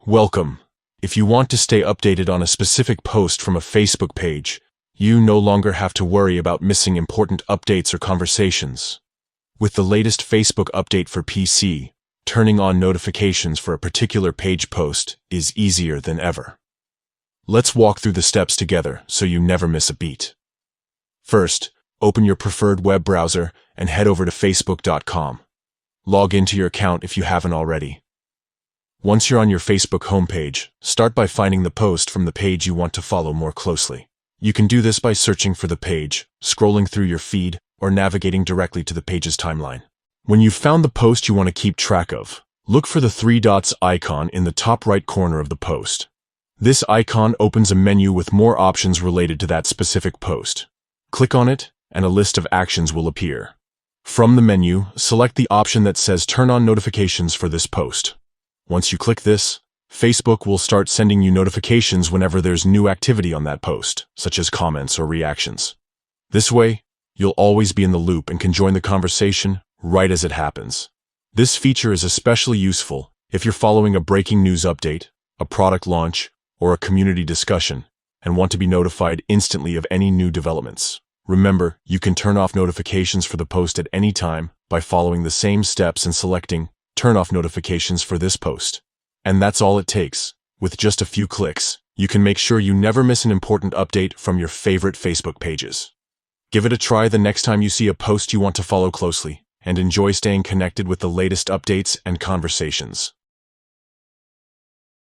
Welcome. If you want to stay updated on a specific post from a Facebook page, you no longer have to worry about missing important updates or conversations. With the latest Facebook update for PC, turning on notifications for a particular page post is easier than ever. Let's walk through the steps together so you never miss a beat. First, open your preferred web browser and head over to facebook.com. Log into your account if you haven't already. Once you're on your Facebook homepage, start by finding the post from the page you want to follow more closely. You can do this by searching for the page, scrolling through your feed, or navigating directly to the page's timeline. When you've found the post you want to keep track of, look for the three dots icon in the top right corner of the post. This icon opens a menu with more options related to that specific post. Click on it, and a list of actions will appear. From the menu, select the option that says Turn on notifications for this post. Once you click this, Facebook will start sending you notifications whenever there's new activity on that post, such as comments or reactions. This way, you'll always be in the loop and can join the conversation right as it happens. This feature is especially useful if you're following a breaking news update, a product launch, or a community discussion, and want to be notified instantly of any new developments. Remember, you can turn off notifications for the post at any time by following the same steps and selecting Turn off notifications for this post. And that's all it takes. With just a few clicks, you can make sure you never miss an important update from your favorite Facebook pages. Give it a try the next time you see a post you want to follow closely, and enjoy staying connected with the latest updates and conversations.